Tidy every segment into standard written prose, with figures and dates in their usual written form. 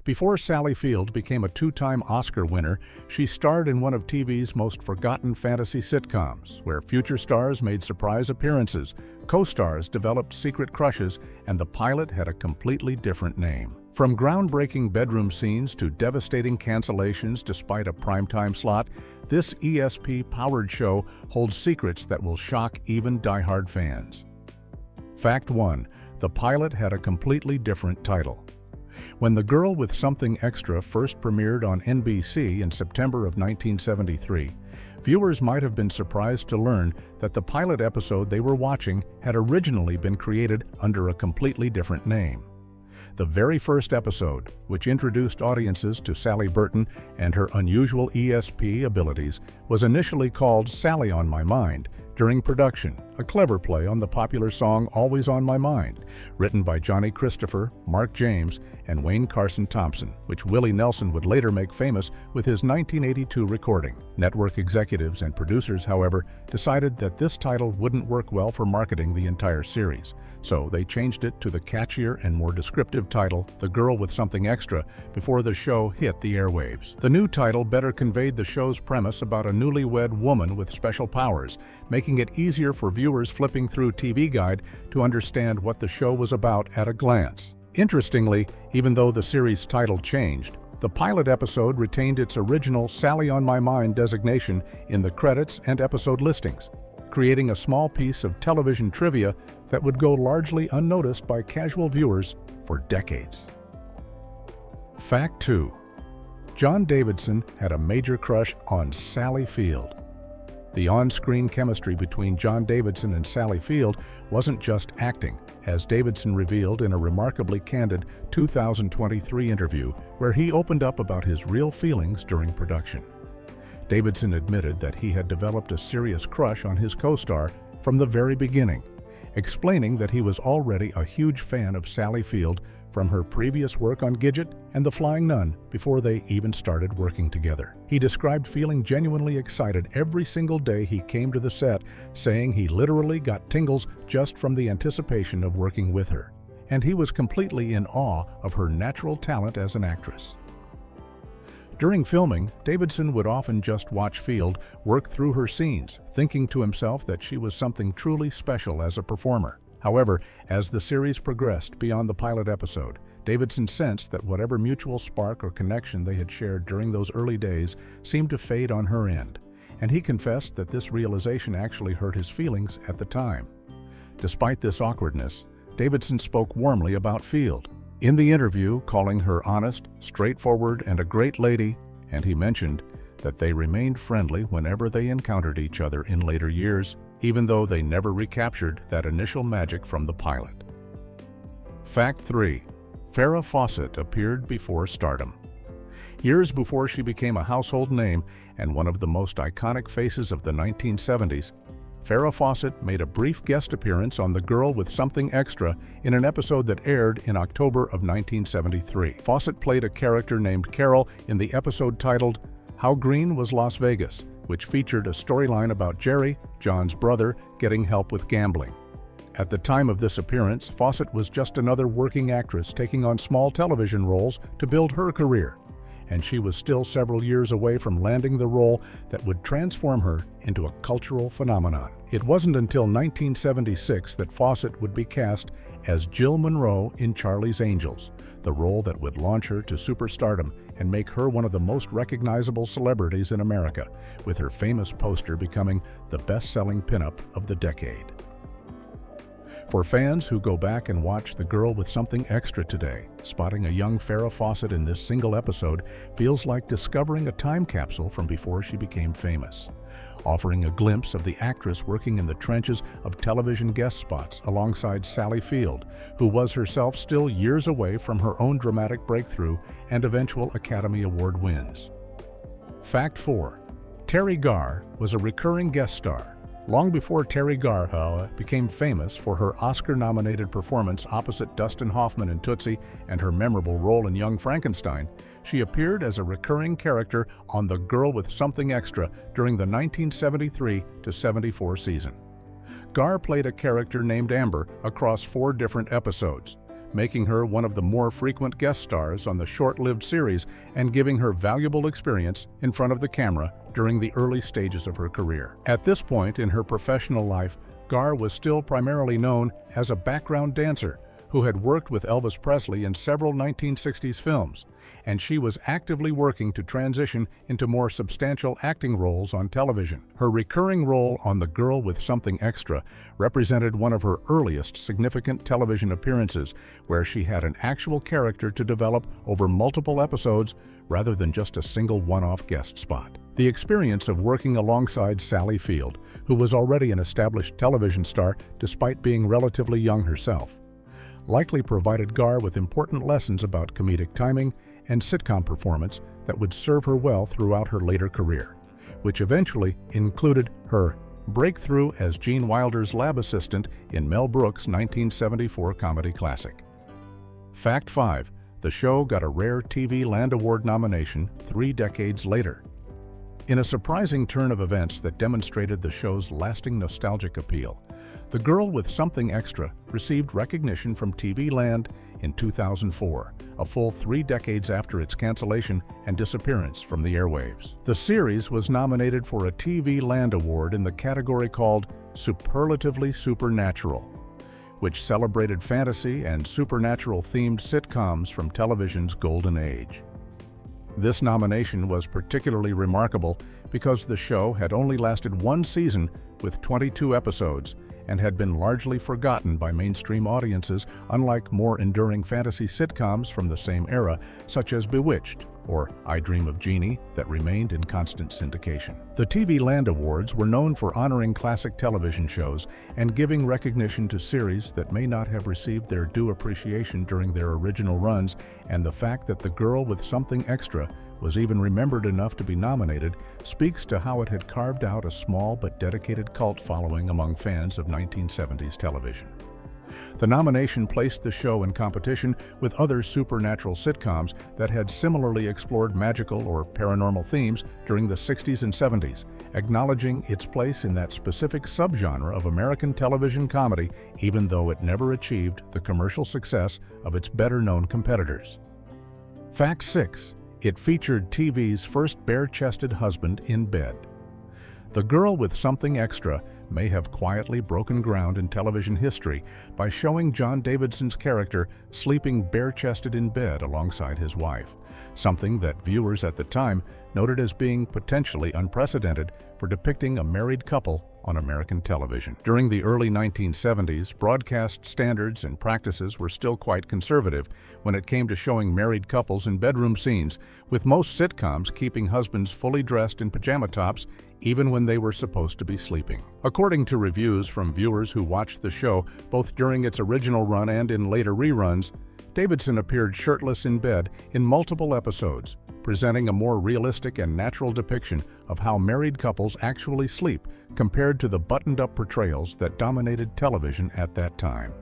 Before Sally Field became a two-time Oscar winner, she starred in one of TV's most forgotten fantasy sitcoms, where future stars made surprise appearances, co-stars developed secret crushes, and the pilot had a completely different name. From groundbreaking bedroom scenes to devastating cancellations despite a primetime slot, this ESP-powered show holds secrets that will shock even die-hard fans. Fact 1. The pilot had a completely different title. When The Girl with Something Extra first premiered on NBC in September of 1973, viewers might have been surprised to learn that the pilot episode they were watching had originally been created under a completely different name. The very first episode, which introduced audiences to Sally Burton and her unusual ESP abilities, was initially called Sally on My Mind during production, a clever play on the popular song Always on My Mind, written by Johnny Christopher, Mark James, and Wayne Carson Thompson, which Willie Nelson would later make famous with his 1982 recording. Network executives and producers, however, decided that this title wouldn't work well for marketing the entire series, so they changed it to the catchier and more descriptive title, The Girl with Something Extra, before the show hit the airwaves. The new title better conveyed the show's premise about a newlywed woman with special powers, making it easier for viewers flipping through TV Guide to understand what the show was about at a glance. Interestingly, even though the series' title changed, the pilot episode retained its original Sally on My Mind designation in the credits and episode listings, creating a small piece of television trivia that would go largely unnoticed by casual viewers for decades. Fact 2. John Davidson had a major crush on Sally Field. The on-screen chemistry between John Davidson and Sally Field wasn't just acting, as Davidson revealed in a remarkably candid 2023 interview where he opened up about his real feelings during production. Davidson admitted that he had developed a serious crush on his co-star from the very beginning, explaining that he was already a huge fan of Sally Field from her previous work on Gidget and The Flying Nun before they even started working together. He described feeling genuinely excited every single day he came to the set, saying he literally got tingles just from the anticipation of working with her, and he was completely in awe of her natural talent as an actress. During filming, Davidson would often just watch Field work through her scenes, thinking to himself that she was something truly special as a performer. However, as the series progressed beyond the pilot episode, Davidson sensed that whatever mutual spark or connection they had shared during those early days seemed to fade on her end, and he confessed that this realization actually hurt his feelings at the time. Despite this awkwardness, Davidson spoke warmly about Field, in the interview calling her honest, straightforward, and a great lady, and he mentioned that they remained friendly whenever they encountered each other in later years, even though they never recaptured that initial magic from the pilot. Fact 3. Farrah Fawcett appeared before stardom. Years before she became a household name and one of the most iconic faces of the 1970s, Farrah Fawcett made a brief guest appearance on The Girl with Something Extra in an episode that aired in October of 1973. Fawcett played a character named Carol in the episode titled How Green Was Las Vegas, which featured a storyline about Jerry, John's brother, getting help with gambling. At the time of this appearance, Fawcett was just another working actress taking on small television roles to build her career, and she was still several years away from landing the role that would transform her into a cultural phenomenon. It wasn't until 1976 that Fawcett would be cast as Jill Monroe in Charlie's Angels, the role that would launch her to superstardom and make her one of the most recognizable celebrities in America, with her famous poster becoming the best-selling pinup of the decade. For fans who go back and watch The Girl with Something Extra today, spotting a young Farrah Fawcett in this single episode feels like discovering a time capsule from before she became famous, offering a glimpse of the actress working in the trenches of television guest spots alongside Sally Field, who was herself still years away from her own dramatic breakthrough and eventual Academy Award wins. Fact 4. Teri Garr was a recurring guest star. Long before Teri Garr, however, became famous for her Oscar-nominated performance opposite Dustin Hoffman in Tootsie and her memorable role in Young Frankenstein, she appeared as a recurring character on The Girl with Something Extra during the 1973-74 season. Garr played a character named Amber across 4 different episodes, making her one of the more frequent guest stars on the short-lived series and giving her valuable experience in front of the camera during the early stages of her career. At this point in her professional life, Garr was still primarily known as a background dancer who had worked with Elvis Presley in several 1960s films, and she was actively working to transition into more substantial acting roles on television. Her recurring role on The Girl with Something Extra represented one of her earliest significant television appearances, where she had an actual character to develop over multiple episodes rather than just a single one-off guest spot. The experience of working alongside Sally Field, who was already an established television star despite being relatively young herself, likely provided Garr with important lessons about comedic timing and sitcom performance that would serve her well throughout her later career, which eventually included her breakthrough as Gene Wilder's lab assistant in Mel Brooks' 1974 comedy classic. Fact 5. The show got a rare TV Land Award nomination 3 decades later. In a surprising turn of events that demonstrated the show's lasting nostalgic appeal, The Girl with Something Extra received recognition from TV Land in 2004, a full 3 decades after its cancellation and disappearance from the airwaves. The series was nominated for a TV Land Award in the category called Superlatively Supernatural, which celebrated fantasy and supernatural-themed sitcoms from television's golden age. This nomination was particularly remarkable because the show had only lasted 1 season with 22 episodes and had been largely forgotten by mainstream audiences, unlike more enduring fantasy sitcoms from the same era, such as Bewitched or I Dream of Jeannie, that remained in constant syndication. The TV Land Awards were known for honoring classic television shows and giving recognition to series that may not have received their due appreciation during their original runs, and the fact that The Girl with Something Extra was even remembered enough to be nominated speaks to how it had carved out a small but dedicated cult following among fans of 1970s television. The nomination placed the show in competition with other supernatural sitcoms that had similarly explored magical or paranormal themes during the 60s and 70s, acknowledging its place in that specific subgenre of American television comedy, even though it never achieved the commercial success of its better-known competitors. Fact 6. It featured TV's first bare-chested husband in bed. The Girl with Something Extra may have quietly broken ground in television history by showing John Davidson's character sleeping bare-chested in bed alongside his wife, something that viewers at the time noted as being potentially unprecedented for depicting a married couple on American television. During the early 1970s, broadcast standards and practices were still quite conservative when it came to showing married couples in bedroom scenes, with most sitcoms keeping husbands fully dressed in pajama tops even when they were supposed to be sleeping. According to reviews from viewers who watched the show both during its original run and in later reruns, Davidson appeared shirtless in bed in multiple episodes, presenting a more realistic and natural depiction of how married couples actually sleep compared to the buttoned-up portrayals that dominated television at that time.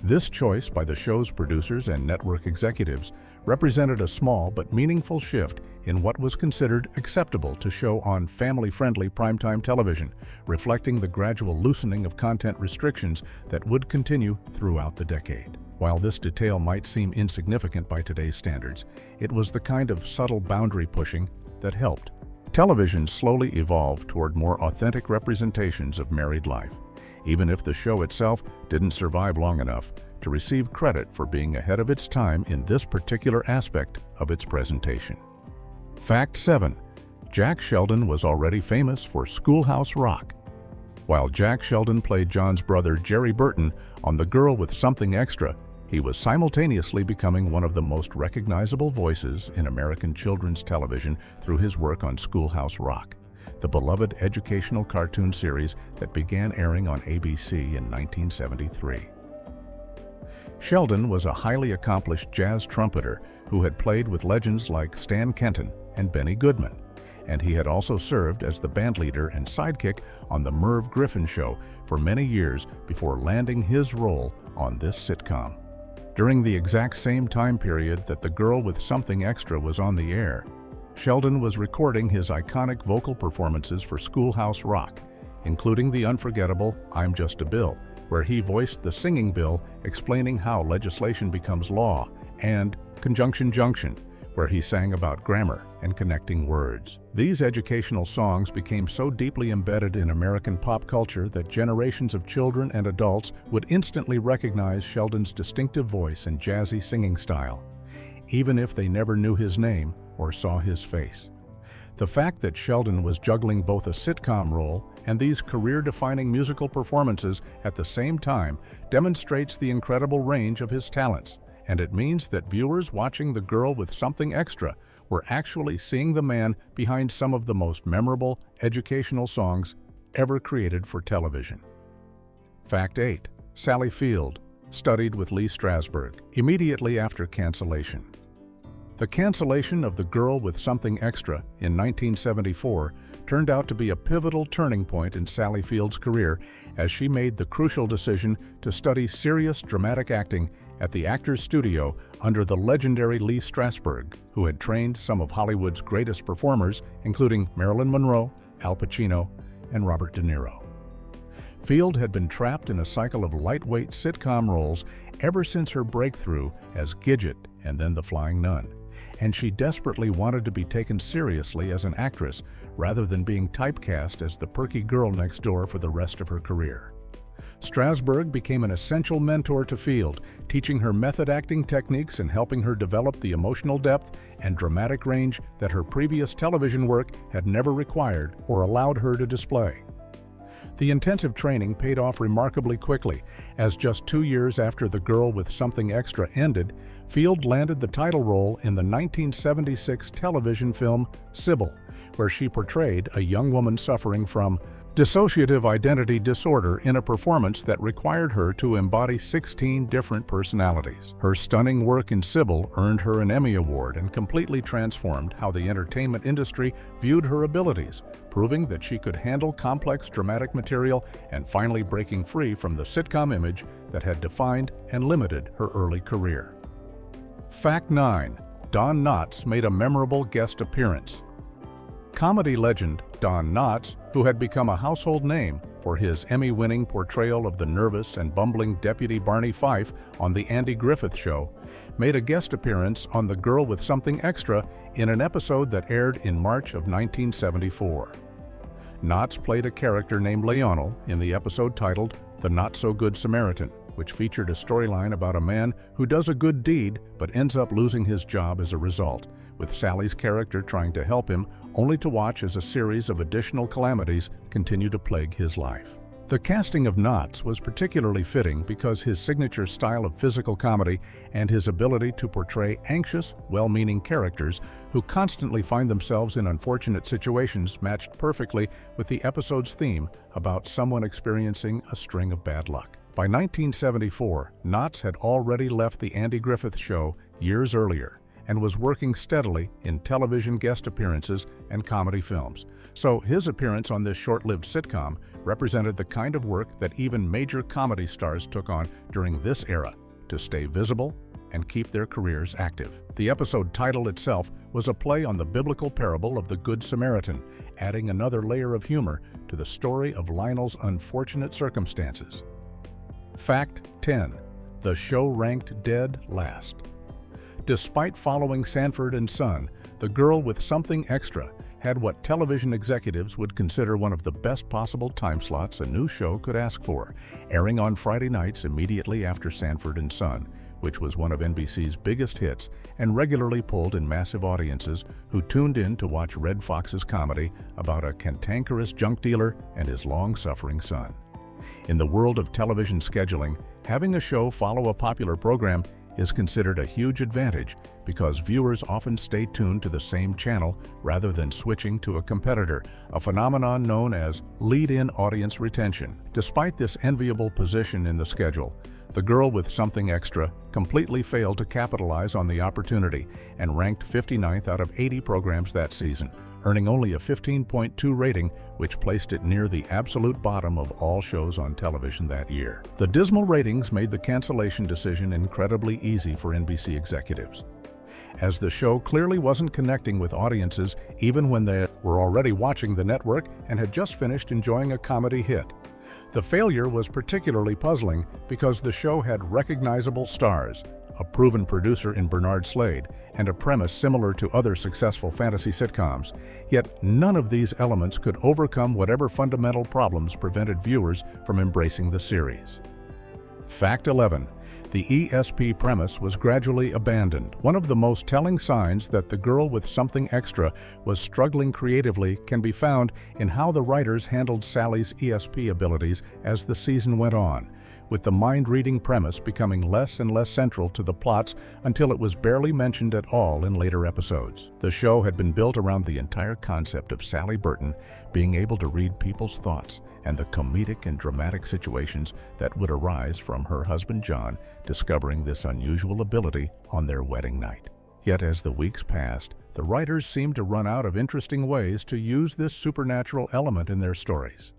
This choice by the show's producers and network executives represented a small but meaningful shift in what was considered acceptable to show on family-friendly primetime television, reflecting the gradual loosening of content restrictions that would continue throughout the decade. While this detail might seem insignificant by today's standards, it was the kind of subtle boundary pushing that helped. Television slowly evolved toward more authentic representations of married life, even if the show itself didn't survive long enough to receive credit for being ahead of its time in this particular aspect of its presentation. Fact 7. Jack Sheldon was already famous for Schoolhouse Rock. While Jack Sheldon played John's brother Jerry Burton on The Girl with Something Extra, he was simultaneously becoming one of the most recognizable voices in American children's television through his work on Schoolhouse Rock, the beloved educational cartoon series that began airing on ABC in 1973. Sheldon was a highly accomplished jazz trumpeter who had played with legends like Stan Kenton and Benny Goodman, and he had also served as the bandleader and sidekick on The Merv Griffin Show for many years before landing his role on this sitcom. During the exact same time period that The Girl with Something Extra was on the air, Sheldon was recording his iconic vocal performances for Schoolhouse Rock, including the unforgettable I'm Just a Bill, where he voiced the singing bill explaining how legislation becomes law, and Conjunction Junction, where he sang about grammar and connecting words. These educational songs became so deeply embedded in American pop culture that generations of children and adults would instantly recognize Sheldon's distinctive voice and jazzy singing style, even if they never knew his name or saw his face. The fact that Sheldon was juggling both a sitcom role and these career-defining musical performances at the same time demonstrates the incredible range of his talents, and it means that viewers watching The Girl with Something Extra were actually seeing the man behind some of the most memorable educational songs ever created for television. Fact 8. Sally Field studied with Lee Strasberg immediately after cancellation. The cancellation of The Girl with Something Extra in 1974 turned out to be a pivotal turning point in Sally Field's career as she made the crucial decision to study serious dramatic acting at the Actors Studio under the legendary Lee Strasberg, who had trained some of Hollywood's greatest performers, including Marilyn Monroe, Al Pacino, and Robert De Niro. Field had been trapped in a cycle of lightweight sitcom roles ever since her breakthrough as Gidget and then The Flying Nun, and she desperately wanted to be taken seriously as an actress rather than being typecast as the perky girl next door for the rest of her career. Strasberg became an essential mentor to Field, teaching her method acting techniques and helping her develop the emotional depth and dramatic range that her previous television work had never required or allowed her to display. The intensive training paid off remarkably quickly, as just 2 years after The Girl with Something Extra ended, Field landed the title role in the 1976 television film Sybil, where she portrayed a young woman suffering from dissociative identity disorder in a performance that required her to embody 16 different personalities. Her stunning work in Sybil earned her an Emmy Award and completely transformed how the entertainment industry viewed her abilities, proving that she could handle complex dramatic material and finally breaking free from the sitcom image that had defined and limited her early career. Fact 9. Don Knotts made a memorable guest appearance. Comedy legend Don Knotts, who had become a household name for his Emmy-winning portrayal of the nervous and bumbling Deputy Barney Fife on The Andy Griffith Show, made a guest appearance on The Girl with Something Extra in an episode that aired in March of 1974. Knotts played a character named Lionel in the episode titled The Not-So-Good Samaritan, which featured a storyline about a man who does a good deed but ends up losing his job as a result, with Sally's character trying to help him, only to watch as a series of additional calamities continue to plague his life. The casting of Knotts was particularly fitting because his signature style of physical comedy and his ability to portray anxious, well-meaning characters who constantly find themselves in unfortunate situations matched perfectly with the episode's theme about someone experiencing a string of bad luck. By 1974, Knotts had already left The Andy Griffith Show years earlier and was working steadily in television guest appearances and comedy films, so his appearance on this short-lived sitcom represented the kind of work that even major comedy stars took on during this era to stay visible and keep their careers active. The episode title itself was a play on the biblical parable of the Good Samaritan, adding another layer of humor to the story of Lionel's unfortunate circumstances. Fact 10. The show ranked dead last. Despite following Sanford and Son, The Girl with Something Extra had what television executives would consider one of the best possible time slots a new show could ask for, airing on Friday nights immediately after Sanford and Son, which was one of NBC's biggest hits and regularly pulled in massive audiences who tuned in to watch Red Fox's comedy about a cantankerous junk dealer and his long-suffering son. In the world of television scheduling, having a show follow a popular program is considered a huge advantage because viewers often stay tuned to the same channel rather than switching to a competitor, a phenomenon known as lead-in audience retention. Despite this enviable position in the schedule, The Girl with Something Extra completely failed to capitalize on the opportunity and ranked 59th out of 80 programs that season, earning only a 15.2 rating, which placed it near the absolute bottom of all shows on television that year. The dismal ratings made the cancellation decision incredibly easy for NBC executives, as the show clearly wasn't connecting with audiences even when they were already watching the network and had just finished enjoying a comedy hit. The failure was particularly puzzling because the show had recognizable stars, a proven producer in Bernard Slade, and a premise similar to other successful fantasy sitcoms. Yet none of these elements could overcome whatever fundamental problems prevented viewers from embracing the series. Fact 11. The ESP premise was gradually abandoned. One of the most telling signs that The Girl with Something Extra was struggling creatively can be found in how the writers handled Sally's ESP abilities as the season went on, with the mind-reading premise becoming less and less central to the plots until it was barely mentioned at all in later episodes. The show had been built around the entire concept of Sally Burton being able to read people's thoughts and the comedic and dramatic situations that would arise from her husband John discovering this unusual ability on their wedding night. Yet as the weeks passed, the writers seemed to run out of interesting ways to use this supernatural element in their stories.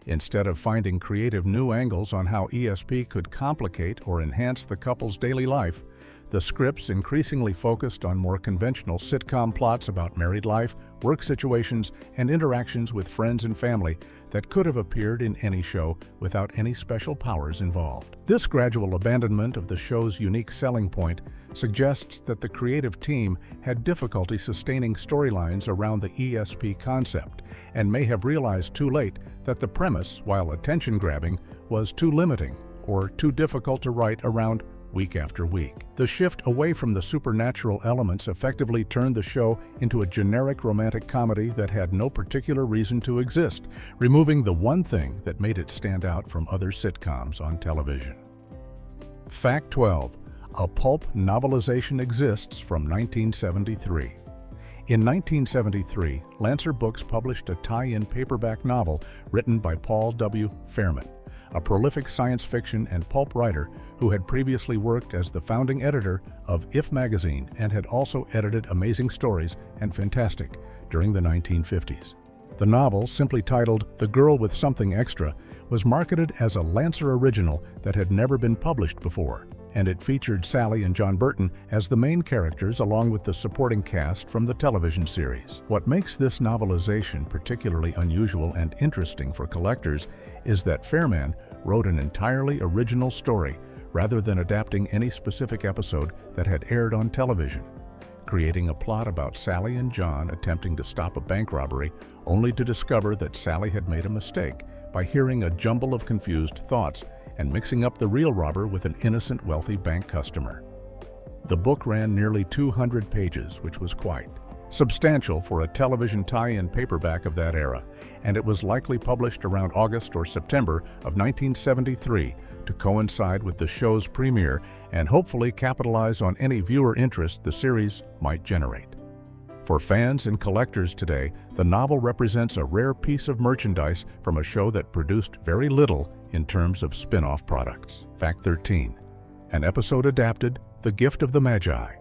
Instead of finding creative new angles on how ESP could complicate or enhance the couple's daily life, the scripts increasingly focused on more conventional sitcom plots about married life, work situations, and interactions with friends and family that could have appeared in any show without any special powers involved. This gradual abandonment of the show's unique selling point suggests that the creative team had difficulty sustaining storylines around the ESP concept and may have realized too late that the premise, while attention-grabbing, was too limiting or too difficult to write around week after week. The shift away from the supernatural elements effectively turned the show into a generic romantic comedy that had no particular reason to exist, removing the one thing that made it stand out from other sitcoms on television. Fact 12. A pulp novelization exists from 1973. In 1973, Lancer Books published a tie-in paperback novel written by Paul W. Fairman, a prolific science fiction and pulp writer who had previously worked as the founding editor of If magazine and had also edited Amazing Stories and Fantastic during the 1950s. The novel, simply titled The Girl with Something Extra, was marketed as a Lancer original that had never been published before, and it featured Sally and John Burton as the main characters along with the supporting cast from the television series. What makes this novelization particularly unusual and interesting for collectors is that Fairman wrote an entirely original story rather than adapting any specific episode that had aired on television, creating a plot about Sally and John attempting to stop a bank robbery only to discover that Sally had made a mistake by hearing a jumble of confused thoughts and mixing up the real robber with an innocent wealthy bank customer. The book ran nearly 200 pages, which was quite substantial for a television tie-in paperback of that era, and it was likely published around August or September of 1973 to coincide with the show's premiere and hopefully capitalize on any viewer interest the series might generate. For fans and collectors today, the novel represents a rare piece of merchandise from a show that produced very little in terms of spin-off products. Fact 13. An episode adapted, The Gift of the Magi.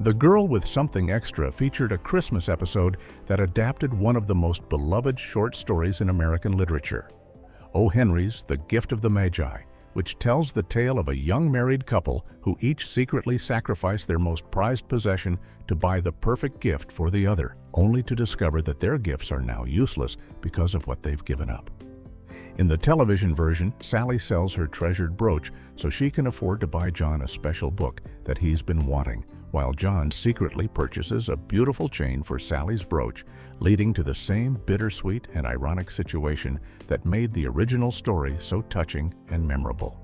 The Girl with Something Extra featured a Christmas episode that adapted one of the most beloved short stories in American literature, O. Henry's The Gift of the Magi, which tells the tale of a young married couple who each secretly sacrifice their most prized possession to buy the perfect gift for the other, only to discover that their gifts are now useless because of what they've given up. In the television version, Sally sells her treasured brooch so she can afford to buy John a special book that he's been wanting, while John secretly purchases a beautiful chain for Sally's brooch, leading to the same bittersweet and ironic situation that made the original story so touching and memorable.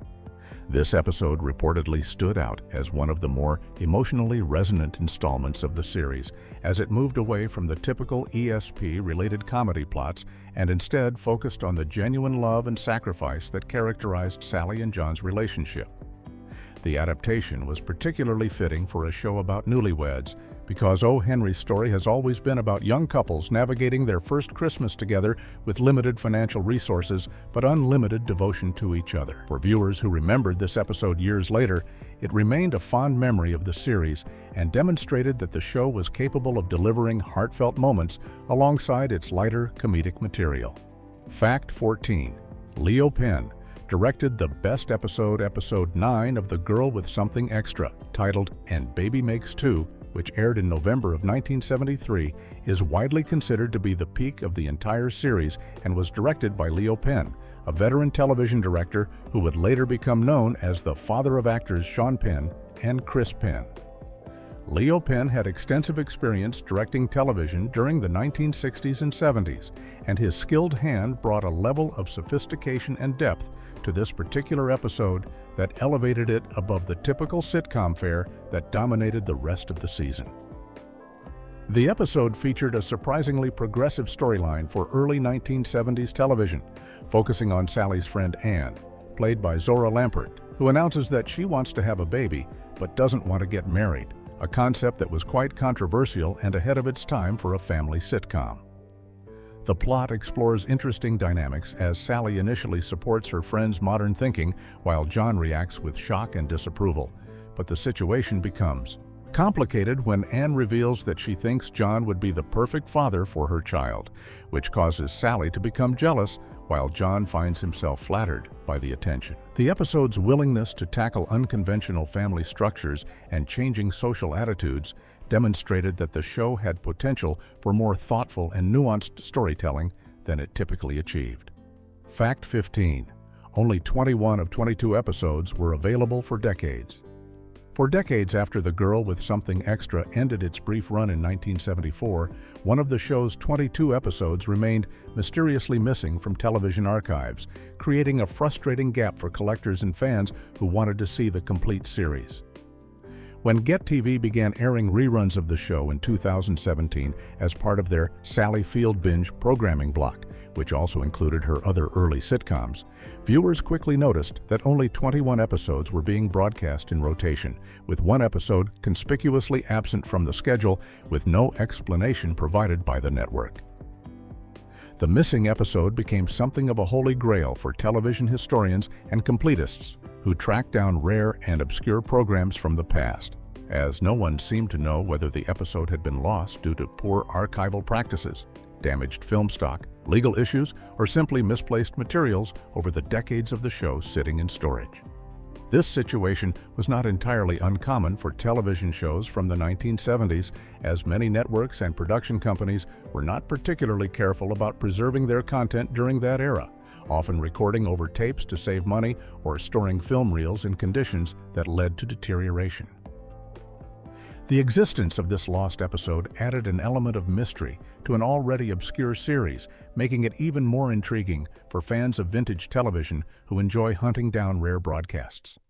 This episode reportedly stood out as one of the more emotionally resonant installments of the series, as it moved away from the typical ESP-related comedy plots and instead focused on the genuine love and sacrifice that characterized Sally and John's relationship. The adaptation was particularly fitting for a show about newlyweds, because O. Henry's story has always been about young couples navigating their first Christmas together with limited financial resources but unlimited devotion to each other. For viewers who remembered this episode years later, it remained a fond memory of the series and demonstrated that the show was capable of delivering heartfelt moments alongside its lighter comedic material. Fact 14. Leo Penn directed the best episode, Episode 9 of The Girl with Something Extra, titled And Baby Makes Two, which aired in November of 1973, is widely considered to be the peak of the entire series and was directed by Leo Penn, a veteran television director who would later become known as the father of actors Sean Penn and Chris Penn. Leo Penn had extensive experience directing television during the 1960s and 70s, and his skilled hand brought a level of sophistication and depth to this particular episode that elevated it above the typical sitcom fare that dominated the rest of the season. The episode featured a surprisingly progressive storyline for early 1970s television, focusing on Sally's friend Anne, played by Zora Lampert, who announces that she wants to have a baby but doesn't want to get married, a concept that was quite controversial and ahead of its time for a family sitcom. The plot explores interesting dynamics as Sally initially supports her friend's modern thinking while John reacts with shock and disapproval, but the situation becomes complicated when Anne reveals that she thinks John would be the perfect father for her child, which causes Sally to become jealous while John finds himself flattered by the attention. The episode's willingness to tackle unconventional family structures and changing social attitudes demonstrated that the show had potential for more thoughtful and nuanced storytelling than it typically achieved. Fact 15. Only 21 of 22 episodes were available for decades. For decades after The Girl with Something Extra ended its brief run in 1974, one of the show's 22 episodes remained mysteriously missing from television archives, creating a frustrating gap for collectors and fans who wanted to see the complete series. When Get TV began airing reruns of the show in 2017 as part of their Sally Field Binge programming block, which also included her other early sitcoms, viewers quickly noticed that only 21 episodes were being broadcast in rotation, with one episode conspicuously absent from the schedule with no explanation provided by the network. The missing episode became something of a holy grail for television historians and completists who tracked down rare and obscure programs from the past, as no one seemed to know whether the episode had been lost due to poor archival practices, damaged film stock, legal issues, or simply misplaced materials over the decades of the show sitting in storage. This situation was not entirely uncommon for television shows from the 1970s, as many networks and production companies were not particularly careful about preserving their content during that era, often recording over tapes to save money or storing film reels in conditions that led to deterioration. The existence of this lost episode added an element of mystery to an already obscure series, making it even more intriguing for fans of vintage television who enjoy hunting down rare broadcasts.